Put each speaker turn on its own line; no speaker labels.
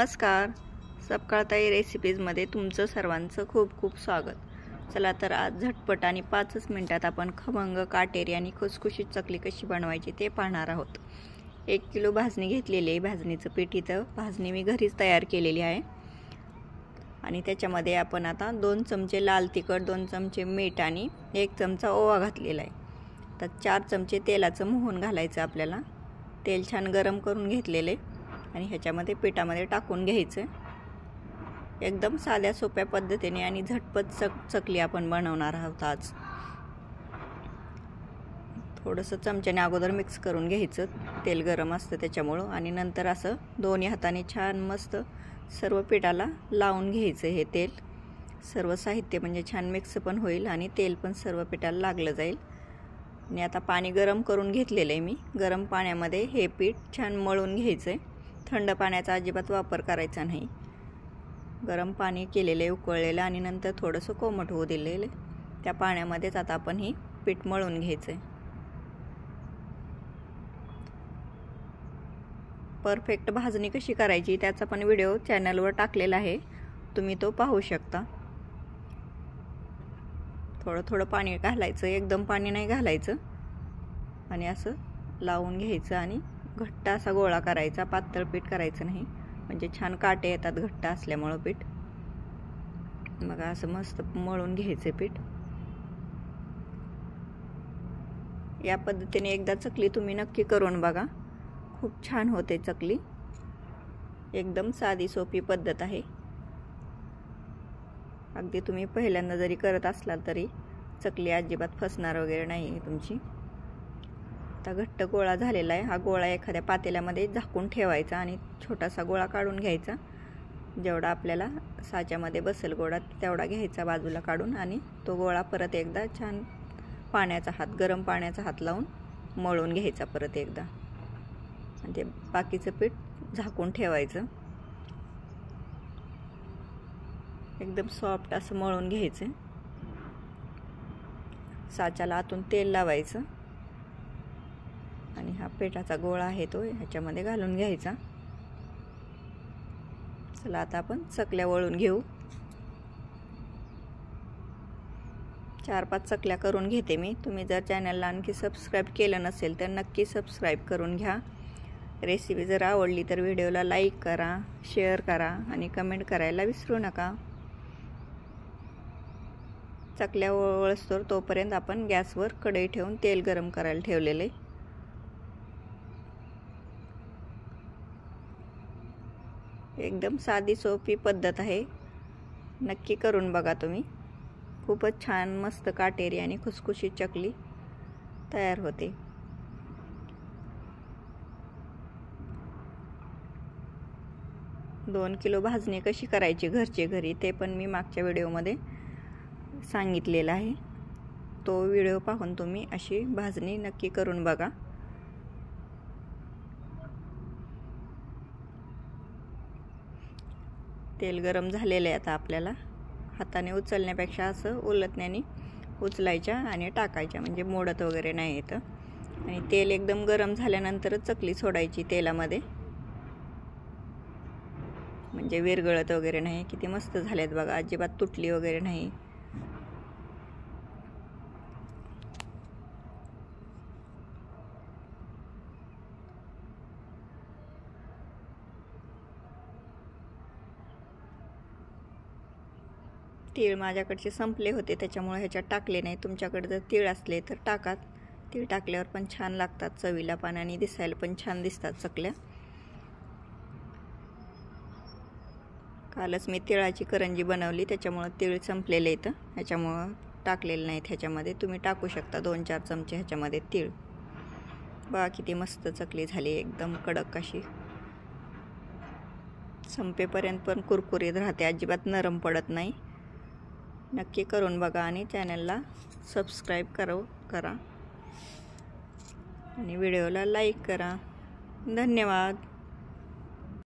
नमस्कार, सपकाळताई रेसिपीजमध्ये तुमचं सर्वांचं खूप खूप स्वागत. चला तर आज झटपट आणि 5 मिनिटात आपण खमंग, काटेरी आणि खुसखुशीत चकली कशी बनवायची ते पाहणार आहोत. 1 किलो भाजणी घेतलेली आहे. भाजणीचं पीठ इथं भाजणी मी घरीच तयार केलेली आहे. आणि त्याच्यामध्ये आपण आता 2 चमचे लाल तिखट, 2 चमचे मीठ आणि 1 चमचा ओवा घातलेला आहे. तर 4 चमचे तेलाचं मोहन घालायचं आपल्याला. तेल छान गरम करून घेतलेले आणि ह्याच्यामध्ये पिठामध्ये टाकून घ्यायचं. एकदम साध्या सोप्या पद्धतीने आणि झटपट चकली आपण बनवणार आहोत आज. थोडंसं चमच्याने अगोदर मिक्स करून घ्यायचं, तेल गरम असतं त्याच्यामुळं. आणि नंतर असं दोन्ही हाताने छान मस्त सर्व पिठाला लावून घ्यायचं. हे तेल सर्व साहित्य म्हणजे छान मिक्स पण होईल आणि तेल पण सर्व पिठाला लागलं जाईल. आणि आता पाणी गरम करून घेतलेलं आहे मी. गरम पाण्यामध्ये हे पीठ छान मळून घ्यायचं आहे. थंड पाण्याचा अजिबात वापर करायचा नाही. गरम पाणी केलेलं आहे उकळलेलं आणि नंतर थोडंसं कोमट होऊ दिलेलं. त्या पाण्यामध्येच आता आपण हे पीठ मळून घ्यायचं आहे. परफेक्ट भाजणी कशी करायची त्याचा पण व्हिडिओ चॅनलवर टाकलेला आहे, तुम्ही तो पाहू शकता. थोडं थोडं पाणी घालायचं, एकदम पाणी नाही घालायचं. आणि असं लावून घ्यायचं आणि घट्ट असा गोळा करायचा. पातळ पीठ करायचं नाही, म्हणजे छान काटे येतात घट्ट असल्यामुळं पीठ. मग असं मस्त मळून घ्यायचं पीठ. या पद्धतीने एकदा चकली तुम्ही नक्की करून बघा, खूप छान होते चकली. एकदम साधी सोपी पद्धत आहे. अगदी तुम्ही पहिल्यांदा जरी करत असलात तरी चकली अजिबात फसणार वगैरे नाही तुमची. आता घट्ट गोळा झालेला आहे. हा गोळा एखाद्या पातेल्यामध्ये झाकून ठेवायचा आणि छोटासा गोळा काढून घ्यायचा. जेवढा आपल्याला साच्यामध्ये बसेल गोळा तेवढा घ्यायचा बाजूला काढून. आणि तो गोळा परत एकदा छान गरम पाण्याचा हात लावून मळून घ्यायचा परत एकदा. आणि ते बाकीचं पीठ झाकून ठेवायचं. एकदम सॉफ्ट असं मळून घ्यायचं. साच्याला आतून तेल लावायचं आणि हा पिठाचा गोळा आहे तो ह्याच्यामध्ये घालून घ्यायचा. चला आता आपण चकल्या वळून घेऊ. 4-5 चकल्या करून घेते मी. तुम्ही जर चॅनलला आणखी सबस्क्राईब केलं नसेल तर नक्की सबस्क्राईब करून घ्या. रेसिपी जर आवडली तर व्हिडिओला लाईक करा, शेअर करा आणि कमेंट करायला विसरू नका. चकल्या वळसतोर तोपर्यंत आपण गॅसवर कढई ठेवून तेल गरम करायला ठेवलेले. एकदम साधी सोपी पद्धत आहे, नक्की करून बघा तुम्ही. खूपच छान मस्त काटेरी आणि खुसखुशीत चकली तयार होते. दोन किलो भाजणी कशी करायची घरचे घरी ते पण मी मागच्या व्हिडिओमध्ये सांगितलेलं आहे. तो व्हिडिओ पाहून तुम्ही अशी भाजणी नक्की करून बघा. तेल गरम झालेलं आहे. आता आपल्याला हाताने उचलण्यापेक्षा असं उलटण्याने उचलायच्या आणि टाकायच्या, म्हणजे मोडत वगैरे नाही येतं. आणि तेल एकदम गरम झाल्यानंतरच चकली सोडायची तेलामध्ये, म्हणजे विरघळत वगैरे नाही. किती मस्त झाल्यात बघा, अजिबात तुटली वगैरे नाही. तीळ माझ्याकडचे संपले होते त्याच्यामुळे ह्याच्यात टाकले नाही. तुमच्याकडे जर तीळ असले तर टाका. तीळ टाकल्यावर पण छान लागतात चवीला पण आणि दिसायला पण छान दिसतात चकल्या. कालच मी तिळाची करंजी बनवली त्याच्यामुळे तीळ संपलेले इथं, ह्याच्यामुळं टाकलेलं नाहीत ह्याच्यामध्ये. तुम्ही टाकू शकता 2-4 चमचे ह्याच्यामध्ये तीळ. बघा किती मस्त चकली झाली, एकदम कडक अशी. संपेपर्यंत पण कुरकुरीत राहते, अजिबात नरम पडत नाही. नक्की करून बघा आणि चॅनलला सबस्क्राईब करा आणि व्हिडिओला लाईक करा. धन्यवाद.